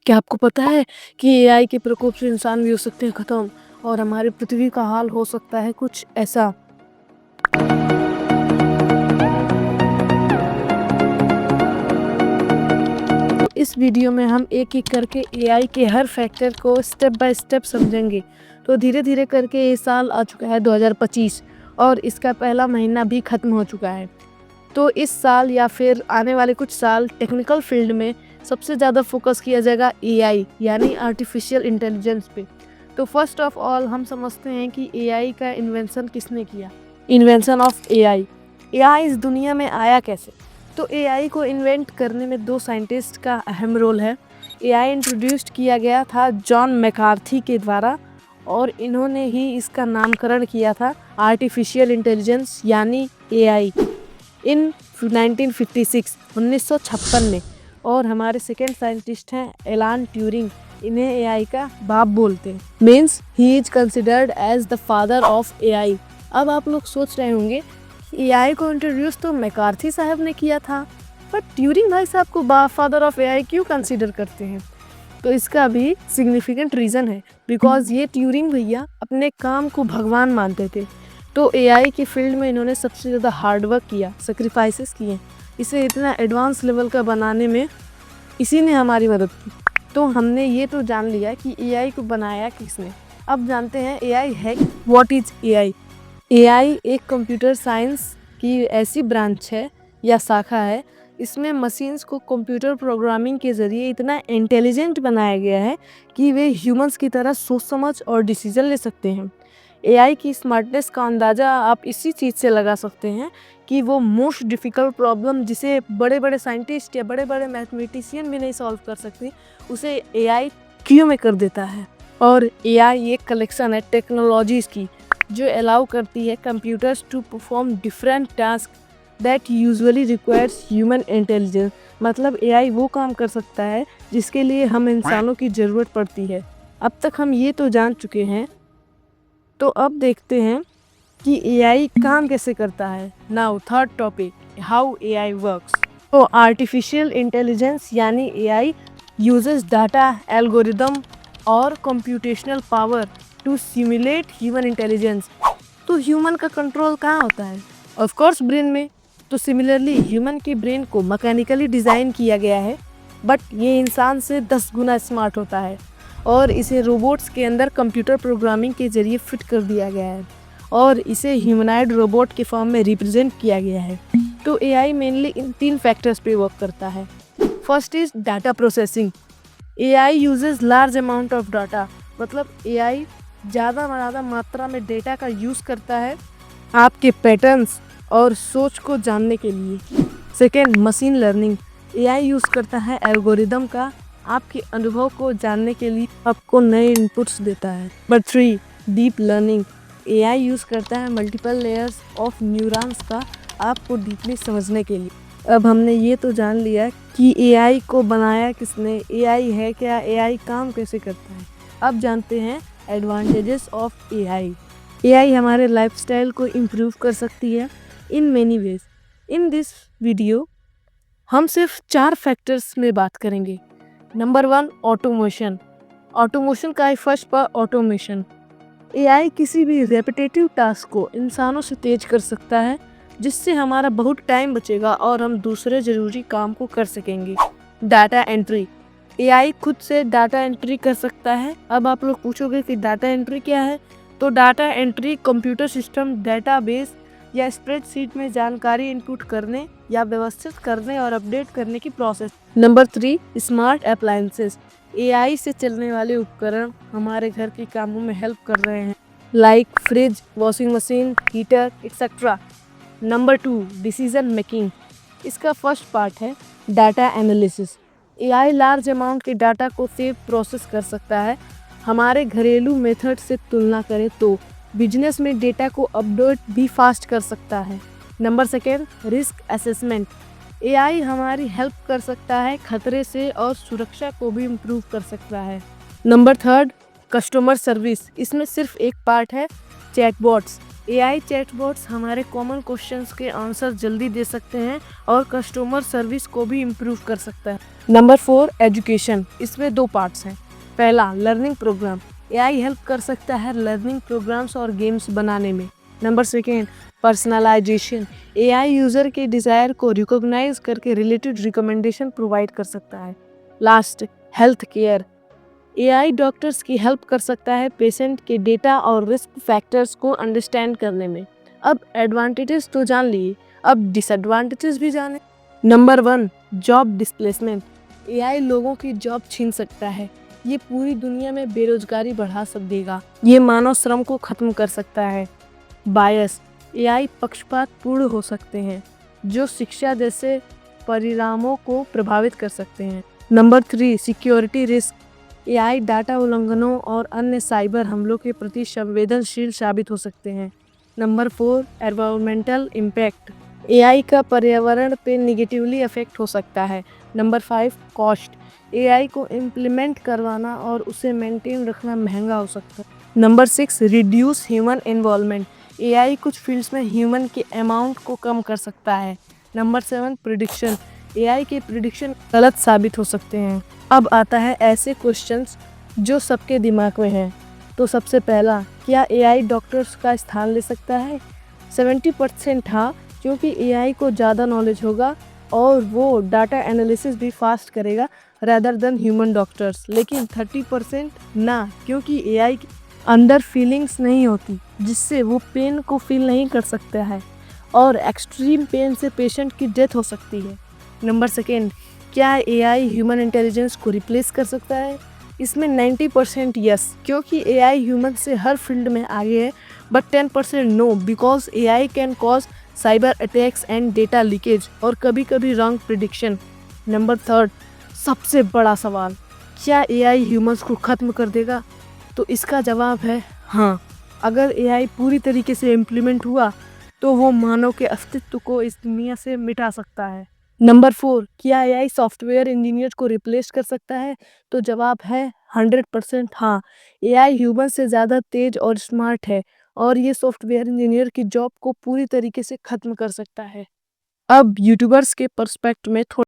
क्या आपको पता है कि एआई के प्रकोप से इंसान भी हो सकते हैं खत्म और हमारी पृथ्वी का हाल हो सकता है कुछ ऐसा। तो इस वीडियो में हम एक एक करके एआई के हर फैक्टर को स्टेप बाय स्टेप समझेंगे। तो धीरे धीरे करके ये साल आ चुका है 2025 और इसका पहला महीना भी खत्म हो चुका है। तो इस साल या फिर आने वाले कुछ साल टेक्निकल फील्ड में सबसे ज़्यादा फोकस किया जाएगा एआई यानी आर्टिफिशियल इंटेलिजेंस पे। तो फर्स्ट ऑफ ऑल हम समझते हैं कि एआई का इन्वेंशन किसने किया। Invention of AI. एआई इस दुनिया में आया कैसे? तो एआई को इन्वेंट करने में दो साइंटिस्ट का अहम रोल है। एआई इंट्रोड्यूस्ड किया गया था जॉन मैकार्थी के द्वारा और इन्होंने ही इसका नामकरण किया था आर्टिफिशियल इंटेलिजेंस यानी एआई इन 1956 में। और हमारे सेकेंड साइंटिस्ट हैं एलान ट्यूरिंग। इन्हें एआई का बाप बोलते हैं, means he is considered as the father of AI. अब आप लोग सोच रहे होंगे एआई को इंट्रोड्यूस तो मैकार्थी साहब ने किया था, पर ट्यूरिंग भाई साहब को फादर ऑफ एआई क्यों कंसिडर करते हैं? तो इसका भी सिग्निफिकेंट रीज़न है, बिकॉज ये ट्यूरिंग भैया अपने काम को भगवान मानते थे। तो एआई के फील्ड में इन्होंने सबसे ज़्यादा हार्डवर्क किया, सेक्रीफाइसेस किए, इसे इतना एडवांस लेवल का बनाने में इसी ने हमारी मदद की। तो हमने ये तो जान लिया कि एआई को बनाया किसने। अब जानते हैं एआई है व्हाट इज एआई। एआई एक कंप्यूटर साइंस की ऐसी ब्रांच है या शाखा है, इसमें मशीन्स को कंप्यूटर प्रोग्रामिंग के ज़रिए इतना इंटेलिजेंट बनाया गया है कि वे ह्यूमंस की तरह सोच समझ और डिसीजन ले सकते हैं। एआई की स्मार्टनेस का अंदाज़ा आप इसी चीज़ से लगा सकते हैं कि वो मोस्ट डिफ़िकल्ट प्रॉब्लम जिसे बड़े बड़े साइंटिस्ट या बड़े बड़े मैथमेटिशियन भी नहीं सॉल्व कर सकती, उसे एआई क्यों में कर देता है। और एआई एक कलेक्शन है टेक्नोलॉजीज़ की जो अलाउ करती है computers to perform different task that usually requires human intelligence. मतलब एआई वो काम कर सकता है जिसके लिए हम इंसानों की ज़रूरत पड़ती है। अब तक हम ये तो जान चुके हैं, तो अब देखते हैं कि एआई काम कैसे करता है। Now third topic, how AI works. तो आर्टिफिशियल इंटेलिजेंस यानी एआई यूजेस डाटा, एल्गोरिदम और computational power to simulate human intelligence. तो ह्यूमन का कंट्रोल कहाँ होता है? ऑफ कोर्स ब्रेन में। तो सिमिलरली ह्यूमन की ब्रेन को मैकेनिकली डिज़ाइन किया गया है, बट ये इंसान से 10 गुना स्मार्ट होता है और इसे रोबोट्स के अंदर कंप्यूटर प्रोग्रामिंग के ज़रिए फिट कर दिया गया है और इसे ह्यूमनाइड रोबोट के फॉर्म में रिप्रेजेंट किया गया है। तो एआई मेनली इन 3 फैक्टर्स पे वर्क करता है। First is data processing. AI uses large amount of data, मतलब एआई ज़्यादा मात्रा में डेटा का यूज़ करता है आपके पैटर्न्स और सोच को जानने के लिए। Second, machine learning. AI use करता है एल्गोरिदम का आपके अनुभव को जानने के लिए, आपको नए इनपुट्स देता है। Number 3, deep learning. AI use करता है मल्टीपल लेयर्स ऑफ न्यूरॉन्स का आपको डीपली समझने के लिए। अब हमने ये तो जान लिया कि एआई को बनाया किसने, एआई है क्या, एआई काम कैसे करता है। अब जानते हैं एडवांटेजेस ऑफ एआई। एआई हमारे लाइफस्टाइल को इम्प्रूव कर सकती है in many ways. In this video हम सिर्फ 4 फैक्टर्स में बात करेंगे। Number 1, automation. ऑटोमेशन का फर्स्ट पर ऑटोमेशन। एआई किसी भी रेपिटेटिव टास्क को इंसानों से तेज कर सकता है, जिससे हमारा बहुत टाइम बचेगा और हम दूसरे ज़रूरी काम को कर सकेंगे। Data entry. एआई खुद से डाटा एंट्री कर सकता है। अब आप लोग पूछोगे कि डाटा एंट्री क्या है? तो data entry computer system database या स्प्रेडशीट में जानकारी इनपुट करने या व्यवस्थित करने और अपडेट करने की process. Number 3, smart appliances. AI से चलने वाले उपकरण हमारे घर के कामों में हेल्प कर रहे हैं, like fridge, washing machine, heater etcetera. Number 2, decision making. इसका फर्स्ट पार्ट है data analysis. AI large amount के डाटा को सेव प्रोसेस कर सकता है। हमारे घरेलू मेथड से तुलना करें तो बिजनेस में डेटा को अपडेट भी फास्ट कर सकता है। Number second, risk assessment. AI हमारी हेल्प कर सकता है खतरे से और सुरक्षा को भी इम्प्रूव कर सकता है। Number third, customer service. इसमें सिर्फ एक पार्ट है, चैटबॉट्स। एआई चैटबॉट्स हमारे कॉमन क्वेश्चंस के आंसर जल्दी दे सकते हैं और कस्टमर सर्विस को भी इम्प्रूव कर सकता है। Number 4 education. इसमें 2 पार्ट्स हैं। पहला लर्निंग प्रोग्राम। एआई हेल्प कर सकता है लर्निंग प्रोग्राम्स और गेम्स बनाने में। Number 2 personalisation. एआई यूजर के डिजायर को रिकॉग्नाइज करके रिलेटेड रिकमेंडेशन प्रोवाइड कर सकता है। Last health care. AI doctors की हेल्प कर सकता है पेशेंट के डेटा और रिस्क फैक्टर्स को अंडरस्टैंड करने में। अब एडवांटेजेस तो जान लिए, अब डिसएडवांटेजेस भी जाने। Number 1 job displacement. एआई लोगों की जॉब छीन सकता है। ये पूरी दुनिया में बेरोजगारी बढ़ा देगा। ये मानव श्रम को खत्म कर सकता है। बायस। एआई पक्षपातपूर्ण हो सकते हैं जो शिक्षा जैसे परिणामों को प्रभावित कर सकते हैं। Number 3 security risk. AI data उल्लंघनों और अन्य साइबर हमलों के प्रति संवेदनशील साबित हो सकते हैं। Number 4 environmental impact. एआई का पर्यावरण पे निगेटिवली इफेक्ट हो सकता है। Number 5 cost. एआई को इम्प्लीमेंट करवाना और उसे मेंटेन रखना महंगा हो सकता है। Number 6 reduce human involvement. AI कुछ फील्ड्स में ह्यूमन के अमाउंट को कम कर सकता है। Number 7 prediction. एआई के प्रिडिक्शन गलत साबित हो सकते हैं। अब आता है ऐसे क्वेश्चंस जो सबके दिमाग में हैं। तो सबसे पहला, क्या एआई डॉक्टर्स का स्थान ले सकता है? 70% हाँ, क्योंकि एआई को ज़्यादा नॉलेज होगा और वो डाटा एनालिसिस भी फास्ट करेगा रेदर देन ह्यूमन डॉक्टर्स। लेकिन 30% ना, क्योंकि एआई के अंदर फीलिंग्स नहीं होती जिससे वो पेन को फील नहीं कर सकता है और एक्सट्रीम पेन से पेशेंट की डेथ हो सकती है। नंबर 2 क्या एआई ह्यूमन इंटेलिजेंस को रिप्लेस कर सकता है? इसमें 90% यस, क्योंकि एआई ह्यूमन से हर फील्ड में आगे है, but 10% no, because AI can cause cyber attacks and data leakage और कभी कभी रॉन्ग प्रिडिक्शन। नंबर 3 सबसे बड़ा सवाल, क्या एआई ह्यूमंस को खत्म कर देगा? तो इसका जवाब है हाँ। अगर एआई पूरी तरीके से इम्प्लीमेंट हुआ तो वो मानव के अस्तित्व को इस दुनिया से मिटा सकता है। नंबर 4 क्या एआई सॉफ्टवेयर इंजीनियर को रिप्लेस कर सकता है? तो जवाब है 100% हाँ। एआई ह्यूमन से ज़्यादा तेज और स्मार्ट है और ये सॉफ्टवेयर इंजीनियर की जॉब को पूरी तरीके से खत्म कर सकता है। अब यूट्यूबर्स के पर्सपेक्ट में थोड़ा